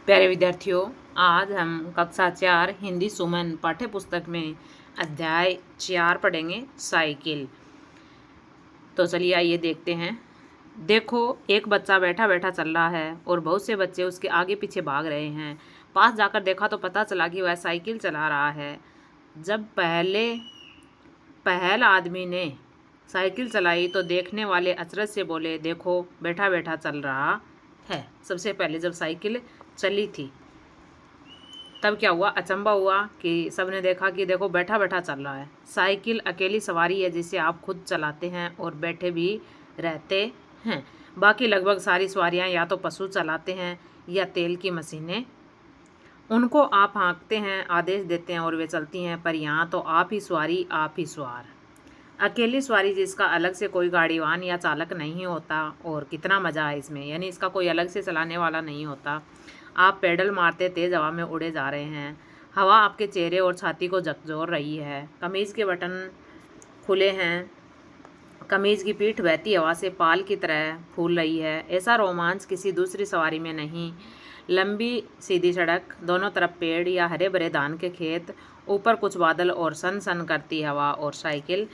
प्यारे विद्यार्थियों, आज हम कक्षा 4 हिंदी सुमन पाठ्य पुस्तक में अध्याय 4 पढ़ेंगे, साइकिल। तो चलिए आइए देखते हैं। देखो, एक बच्चा बैठा बैठा चल रहा है और बहुत से बच्चे उसके आगे पीछे भाग रहे हैं। पास जाकर देखा तो पता चला कि वह साइकिल चला रहा है। जब पहल आदमी ने साइकिल चलाई तो देखने वाले अचरज से बोले, देखो बैठा बैठा चल रहा है। सबसे पहले जब साइकिल चली थी तब क्या हुआ, अचंभा हुआ कि सबने देखा कि देखो बैठा बैठा चल रहा है। साइकिल अकेली सवारी है जिसे आप खुद चलाते हैं और बैठे भी रहते हैं। बाकी लगभग सारी सवारियां या तो पशु चलाते हैं या तेल की मशीनें। उनको आप हाँकते हैं, आदेश देते हैं और वे चलती हैं, पर यहाँ तो आप ही सवारी, आप ही सवार। अकेली सवारी जिसका अलग से कोई गाड़ीवान या चालक नहीं होता, और कितना मज़ा है इसमें, यानी इसका कोई अलग से चलाने वाला नहीं होता। आप पेडल मारते तेज हवा में उड़े जा रहे हैं। हवा आपके चेहरे और छाती को झकझोर रही है। कमीज़ के बटन खुले हैं। कमीज़ की पीठ बहती हवा से पाल की तरह फूल रही है। ऐसा रोमांच किसी दूसरी सवारी में नहीं। लंबी सीधी सड़क, दोनों तरफ पेड़ या हरे भरे धान के खेत, ऊपर कुछ बादल और सन सन करती हवा और साइकिल।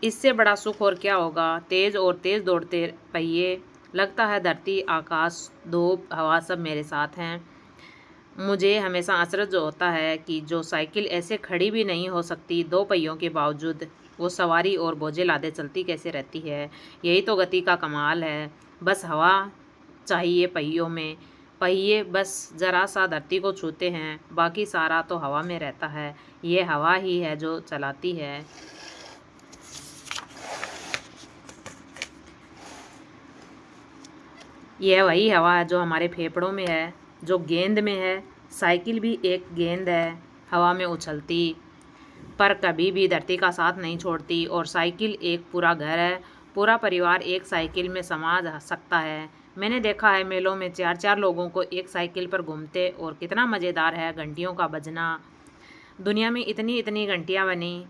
इससे बड़ा सुख और क्या होगा। तेज दौड़ते पहिए, लगता है धरती, आकाश, धूप, हवा सब मेरे साथ हैं। मुझे हमेशा अचरज होता है कि जो साइकिल ऐसे खड़ी भी नहीं हो सकती, दो पहियों के बावजूद वो सवारी और बोझे लादे चलती कैसे रहती है। यही तो गति का कमाल है। बस हवा चाहिए पहियों में। पहिए बस जरा सा धरती को छूते हैं, बाकी सारा तो हवा में रहता है। ये हवा ही है जो चलाती है। यह वही हवा है जो हमारे फेफड़ों में है, जो गेंद में है। साइकिल भी एक गेंद है, हवा में उछलती, पर कभी भी धरती का साथ नहीं छोड़ती। और साइकिल एक पूरा घर है। पूरा परिवार एक साइकिल में समा जा सकता है। मैंने देखा है मेलों में 4-4 लोगों को एक साइकिल पर घूमते, और कितना मज़ेदार है घंटियों का बजना। दुनिया में इतनी इतनी घंटियाँ बनी,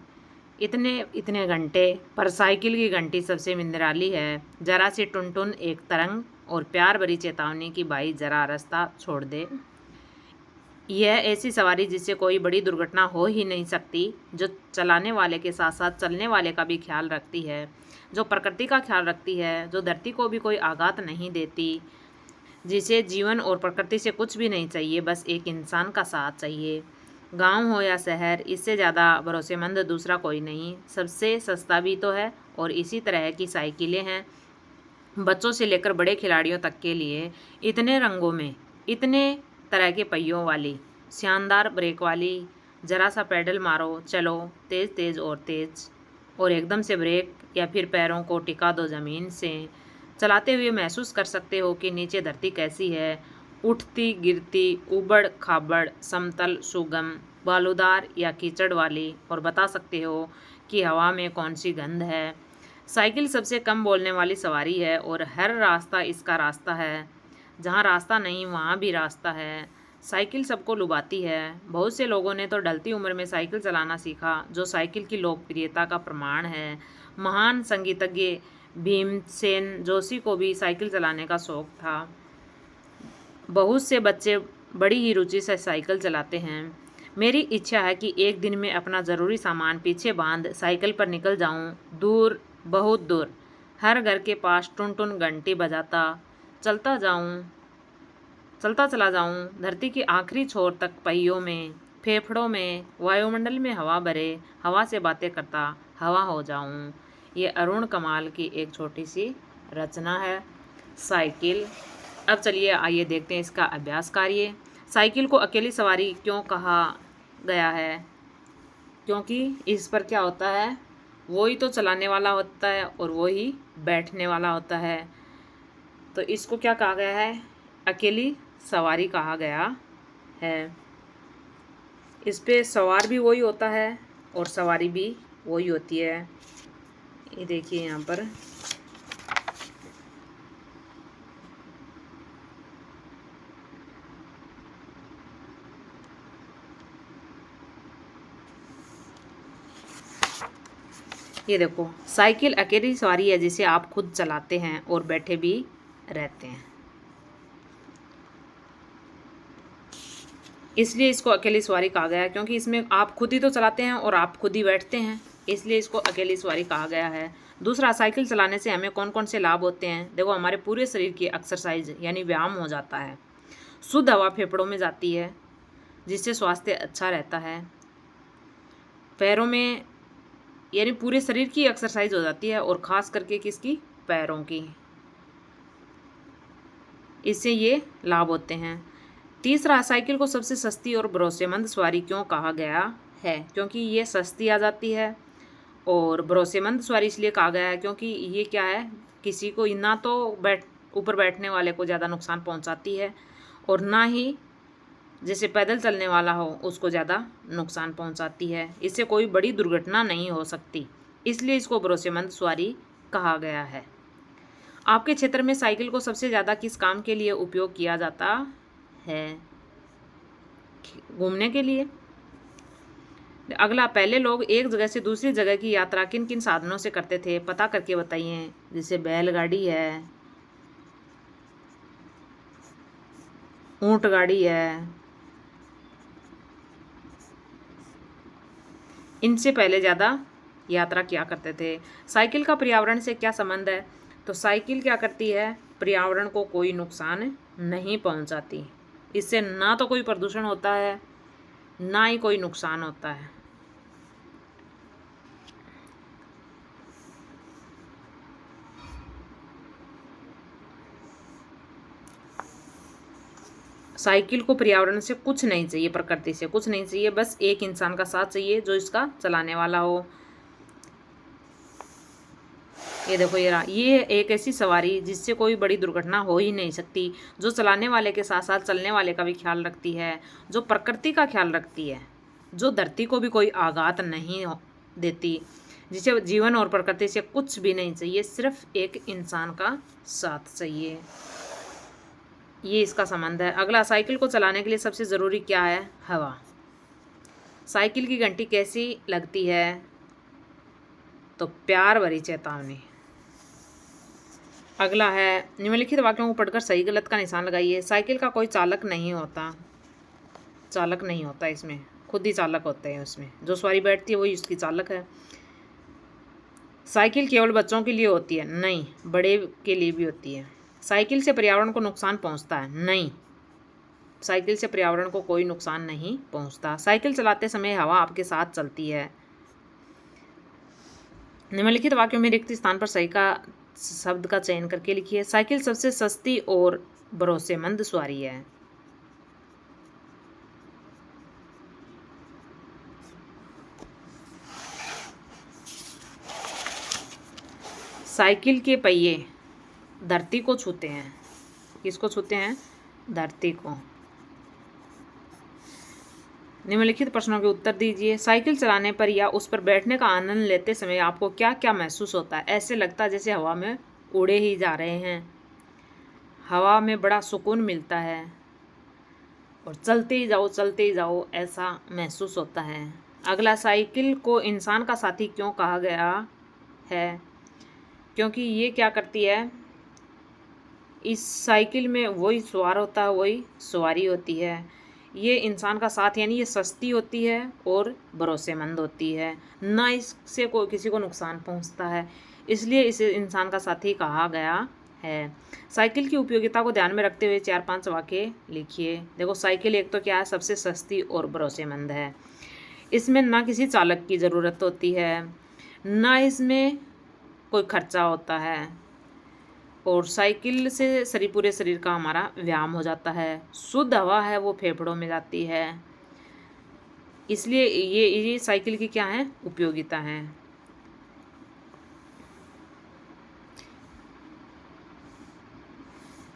इतने इतने घंटे, पर साइकिल की घंटी सबसे निराली है। जरा सी टुनटुन, एक तरंग और प्यार भरी चेतावनी कि भाई जरा रास्ता छोड़ दे। यह ऐसी सवारी जिससे कोई बड़ी दुर्घटना हो ही नहीं सकती, जो चलाने वाले के साथ साथ चलने वाले का भी ख्याल रखती है, जो प्रकृति का ख्याल रखती है, जो धरती को भी कोई आघात नहीं देती, जिसे जीवन और प्रकृति से कुछ भी नहीं चाहिए, बस एक इंसान का साथ चाहिए। गांव हो या शहर, इससे ज़्यादा भरोसेमंद दूसरा कोई नहीं। सबसे सस्ता भी तो है। और इसी तरह की साइकिलें हैं, बच्चों से लेकर बड़े खिलाड़ियों तक के लिए। इतने रंगों में, इतने तरह के पहियों वाली, शानदार ब्रेक वाली। ज़रा सा पैडल मारो, चलो तेज़ तेज़ और तेज़, और एकदम से ब्रेक, या फिर पैरों को टिका दो ज़मीन से। चलाते हुए महसूस कर सकते हो कि नीचे धरती कैसी है, उठती गिरती, ऊबड़ खाबड़, समतल, सुगम, बालूदार या कीचड़ वाली। और बता सकते हो कि हवा में कौन सी गंध है। साइकिल सबसे कम बोलने वाली सवारी है, और हर रास्ता इसका रास्ता है। जहाँ रास्ता नहीं वहाँ भी रास्ता है। साइकिल सबको लुभाती है। बहुत से लोगों ने तो ढलती उम्र में साइकिल चलाना सीखा, जो साइकिल की लोकप्रियता का प्रमाण है। महान संगीतज्ञ भीमसेन जोशी को भी साइकिल चलाने का शौक था। बहुत से बच्चे बड़ी ही रुचि से साइकिल चलाते हैं। मेरी इच्छा है कि एक दिन में अपना ज़रूरी सामान पीछे बांध साइकिल पर निकल जाऊं, दूर, बहुत दूर, हर घर के पास टुन टुन घंटी बजाता चलता चला जाऊं, धरती के आखिरी छोर तक पहियों में, फेफड़ों में, वायुमंडल में हवा भरे, हवा से बातें करता हवा हो जाऊं। ये अरुण कमाल की एक छोटी सी रचना है, साइकिल। अब चलिए आइए देखते हैं इसका अभ्यास कार्य। साइकिल को अकेली सवारी क्यों कहा गया है? क्योंकि इस पर क्या होता है, वो ही तो चलाने वाला होता है और वो ही बैठने वाला होता है। तो इसको क्या कहा गया है? अकेली सवारी कहा गया है। इस पे सवार भी वही होता है और सवारी भी वही होती है। ये देखिए यहाँ पर ये देखो, साइकिल अकेली सवारी है जिसे आप खुद चलाते हैं और बैठे भी रहते हैं। इसलिए इसको अकेली सवारी कहा गया है, क्योंकि इसमें आप खुद ही तो चलाते हैं और आप खुद ही बैठते हैं, इसलिए इसको अकेली सवारी कहा गया है। दूसरा, साइकिल चलाने से हमें कौन कौन से लाभ होते हैं। देखो, हमारे पूरे शरीर की एक्सरसाइज यानी व्यायाम हो जाता है, शुद्ध हवा फेफड़ों में जाती है जिससे स्वास्थ्य अच्छा रहता है। पैरों में यानी पूरे शरीर की एक्सरसाइज हो जाती है और ख़ास करके किसकी, पैरों की, इससे ये लाभ होते हैं। तीसरा, साइकिल को सबसे सस्ती और भरोसेमंद सवारी क्यों कहा गया है, क्योंकि ये सस्ती आ जाती है। और भरोसेमंद सवारी इसलिए कहा गया है क्योंकि ये क्या है, किसी को ना तो ऊपर बैठने वाले को ज़्यादा नुकसान पहुंचाती है और ना ही जैसे पैदल चलने वाला हो उसको ज़्यादा नुकसान पहुंचाती है। इससे कोई बड़ी दुर्घटना नहीं हो सकती, इसलिए इसको भरोसेमंद सवारी कहा गया है। आपके क्षेत्र में साइकिल को सबसे ज़्यादा किस काम के लिए उपयोग किया जाता है। घूमने के लिए। अगला, पहले लोग एक जगह से दूसरी जगह की यात्रा किन किन साधनों से करते थे, पता करके बताइए। जैसे बैलगाड़ी है, ऊंट गाड़ी है, इनसे पहले ज़्यादा यात्रा किया करते थे। साइकिल का पर्यावरण से क्या संबंध है, तो साइकिल क्या करती है, पर्यावरण को कोई नुकसान नहीं पहुंचाती। इससे ना तो कोई प्रदूषण होता है ना ही कोई नुकसान होता है। साइकिल को पर्यावरण से कुछ नहीं चाहिए, प्रकृति से कुछ नहीं चाहिए, बस एक इंसान का साथ चाहिए जो इसका चलाने वाला हो। ये देखो, ये एक ऐसी सवारी जिससे कोई बड़ी दुर्घटना हो ही नहीं सकती, जो चलाने वाले के साथ साथ चलने वाले का भी ख्याल रखती है, जो प्रकृति का ख्याल रखती है, जो धरती को भी कोई आघात नहीं देती, जिसे जीवन और प्रकृति से कुछ भी नहीं चाहिए, सिर्फ एक इंसान का साथ चाहिए। ये इसका संबंध है। अगला, साइकिल को चलाने के लिए सबसे ज़रूरी क्या है, हवा। साइकिल की घंटी कैसी लगती है, तो प्यार भरी चेतावनी। अगला है, निम्नलिखित वाक्यों को पढ़कर सही गलत का निशान लगाइए। साइकिल का कोई चालक नहीं होता, चालक नहीं होता, इसमें खुद ही चालक होते हैं, उसमें जो सवारी बैठती है वही उसकी चालक है। साइकिल केवल बच्चों के लिए होती है, नहीं, बड़े के लिए भी होती है। साइकिल से पर्यावरण को नुकसान पहुंचता है, नहीं, साइकिल से पर्यावरण को कोई नुकसान नहीं पहुंचता। साइकिल चलाते समय हवा आपके साथ चलती है। निम्नलिखित वाक्यों में रिक्त स्थान पर सही का शब्द का चयन करके लिखिए। साइकिल सबसे सस्ती और भरोसेमंद सवारी है। साइकिल के पहिए धरती को छूते हैं, किसको छूते हैं, धरती को। निम्नलिखित प्रश्नों के उत्तर दीजिए। साइकिल चलाने पर या उस पर बैठने का आनंद लेते समय आपको क्या क्या महसूस होता है। ऐसे लगता है जैसे हवा में उड़े ही जा रहे हैं, हवा में बड़ा सुकून मिलता है और चलते ही जाओ ऐसा महसूस होता है। अगला, साइकिल को इंसान का साथी क्यों कहा गया है, क्योंकि ये क्या करती है, इस साइकिल में वही सवार होता है वही सवारी होती है। ये इंसान का साथ यानी ये सस्ती होती है और भरोसेमंद होती है, ना इससे कोई किसी को नुकसान पहुंचता है, इसलिए इसे इंसान का साथी कहा गया है। साइकिल की उपयोगिता को ध्यान में रखते हुए 4-5 वाक्य लिखिए। देखो, साइकिल एक तो क्या है, सबसे सस्ती और भरोसेमंद है। इसमें ना किसी चालक की ज़रूरत होती है, ना इसमें कोई खर्चा होता है, और साइकिल से पूरे शरीर का हमारा व्यायाम हो जाता है। शुद्ध हवा है वो फेफड़ों में जाती है, इसलिए ये साइकिल की क्या है, उपयोगिता है।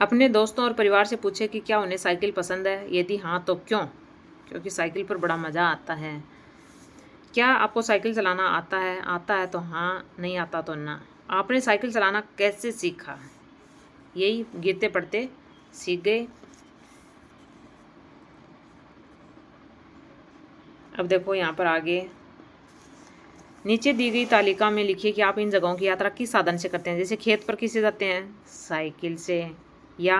अपने दोस्तों और परिवार से पूछे कि क्या उन्हें साइकिल पसंद है, यदि हाँ तो क्यों, क्योंकि साइकिल पर बड़ा मज़ा आता है। क्या आपको साइकिल चलाना आता है, आता है तो हाँ, नहीं आता तो ना। आपने साइकिल चलाना कैसे सीखा, यही गिरते पड़ते सीख गए। अब देखो यहाँ पर आगे नीचे दी गई तालिका में लिखिए कि आप इन जगहों की यात्रा किस साधन से करते हैं। जैसे खेत पर किससे जाते हैं, साइकिल से, या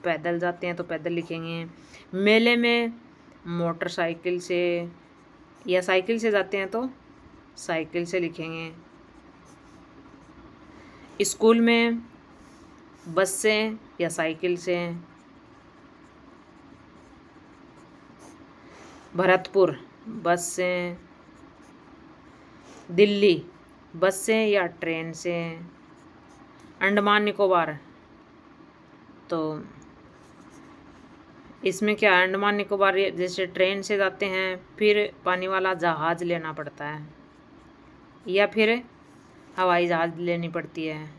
पैदल जाते हैं तो पैदल लिखेंगे। मेले में मोटरसाइकिल से या साइकिल से जाते हैं तो साइकिल से लिखेंगे। स्कूल में बस से या साइकिल से। भरतपुर बस से। दिल्ली बस से या ट्रेन से। अंडमान निकोबार तो इसमें क्या है, अंडमान निकोबार जैसे ट्रेन से जाते हैं फिर पानी वाला जहाज़ लेना पड़ता है या फिर हवाई जहाज़ लेनी पड़ती है।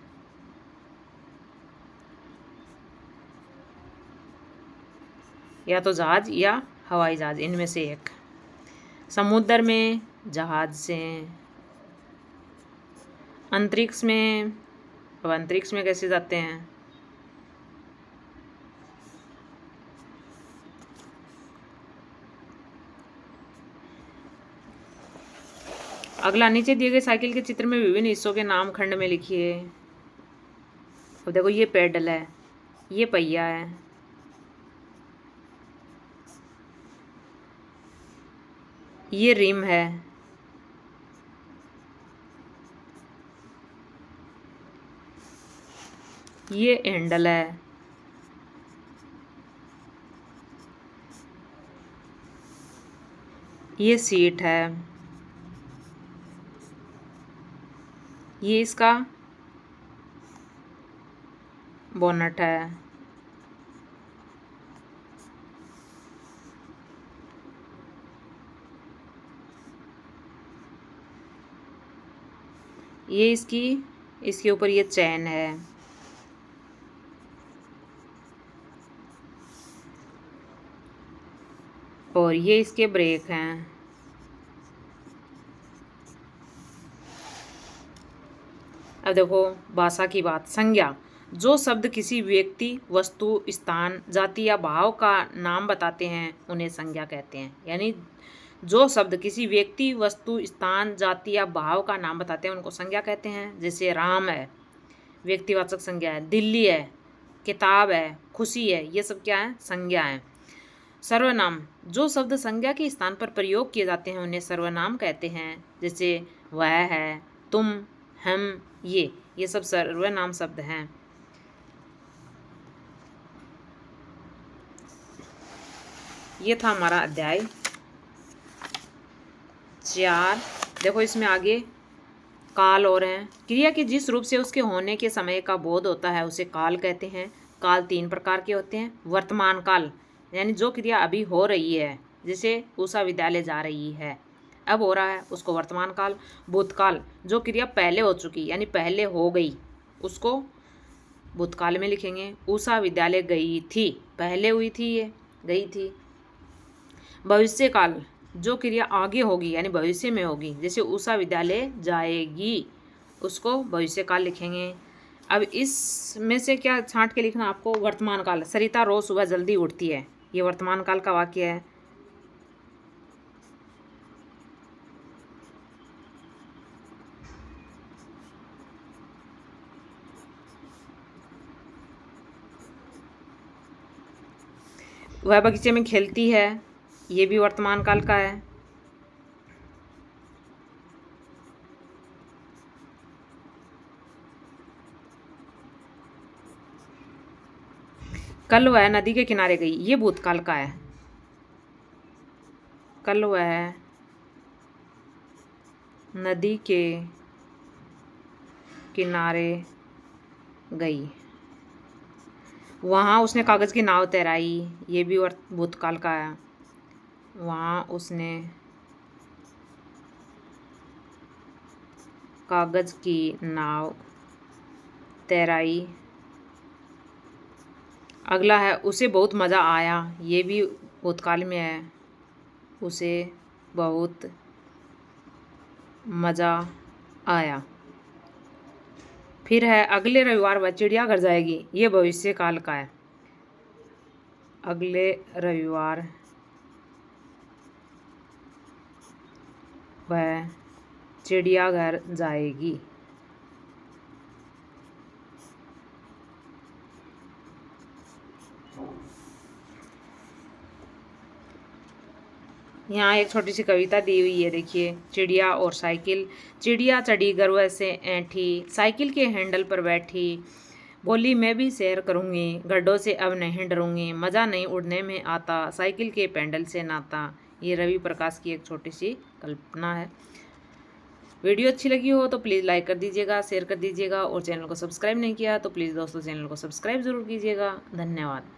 या तो जहाज़ या हवाई जहाज़, इनमें से एक। समुद्र में जहाज़ से। अंतरिक्ष में, अब अंतरिक्ष में कैसे जाते हैं? अगला, नीचे दिए गए साइकिल के चित्र में विभिन्न हिस्सों के नाम खंड में लिखिए। अब देखो, ये पेडल है, ये पहिया है, ये रिम है, ये हैंडल है, ये सीट है, ये इसका बोनट है, ये इसके ऊपर ये चैन है, और ये इसके ब्रेक हैं। अब देखो, भाषा की बात। संज्ञा, जो शब्द किसी व्यक्ति, वस्तु, स्थान, जाति या भाव का नाम बताते हैं उन्हें संज्ञा कहते हैं। यानी जो शब्द किसी व्यक्ति, वस्तु, स्थान, जाति या भाव का नाम बताते हैं उनको संज्ञा कहते हैं। जैसे राम है, व्यक्तिवाचक संज्ञा है। दिल्ली है, किताब है, खुशी है, ये सब क्या है? संज्ञा है। सर्वनाम, जो शब्द संज्ञा के स्थान पर प्रयोग किए जाते हैं उन्हें सर्वनाम कहते हैं। जैसे वह है, तुम, हम, ये सब सर्वनाम शब्द हैं। ये था हमारा अध्याय 4। देखो, इसमें आगे काल और हैं। क्रिया के जिस रूप से उसके होने के समय का बोध होता है उसे काल कहते हैं। काल 3 प्रकार के होते हैं। वर्तमान काल, यानी जो क्रिया अभी हो रही है, जैसे उषा विद्यालय जा रही है, अब हो रहा है, उसको वर्तमान काल। भूतकाल, जो क्रिया पहले हो चुकी यानी पहले हो गई, उसको भूतकाल में लिखेंगे। उषा विद्यालय गई थी, पहले हुई थी, ये गई थी। भविष्य काल, जो क्रिया आगे होगी यानी भविष्य में होगी, जैसे उषा विद्यालय जाएगी, उसको भविष्य काल लिखेंगे। अब इसमें से क्या छांट के लिखना आपको? वर्तमान काल, सरिता रोज सुबह जल्दी उठती है, ये वर्तमान काल का वाक्य है। वह बगीचे में खेलती है, ये भी वर्तमान काल का है। कल वह नदी के किनारे गई, ये भूतकाल का है। कल वह नदी के किनारे गई। वहाँ उसने कागज़ की नाव तैराई, ये भी भूतकाल का है। वहाँ उसने कागज़ की नाव तैराई। अगला है, उसे बहुत मज़ा आया, ये भी भूतकाल में है। उसे बहुत मज़ा आया। फिर है, अगले रविवार वह चिड़ियाघर जाएगी, ये भविष्य काल का है। अगले रविवार वह चिड़ियाघर जाएगी। यहाँ एक छोटी सी कविता दी हुई है, देखिए। चिड़िया और साइकिल। चिड़िया चढ़ी गरुड़ से ऐंठी, साइकिल के हैंडल पर बैठी, बोली मैं भी सैर करूँगी, गड्ढों से अब नहीं डरूँगी, मज़ा नहीं उड़ने में आता, साइकिल के पैडल से नाता। ये रवि प्रकाश की एक छोटी सी कल्पना है। वीडियो अच्छी लगी हो तो प्लीज़ लाइक कर दीजिएगा, शेयर कर दीजिएगा, और चैनल को सब्सक्राइब नहीं किया तो प्लीज़ दोस्तों चैनल को सब्सक्राइब ज़रूर कीजिएगा। धन्यवाद।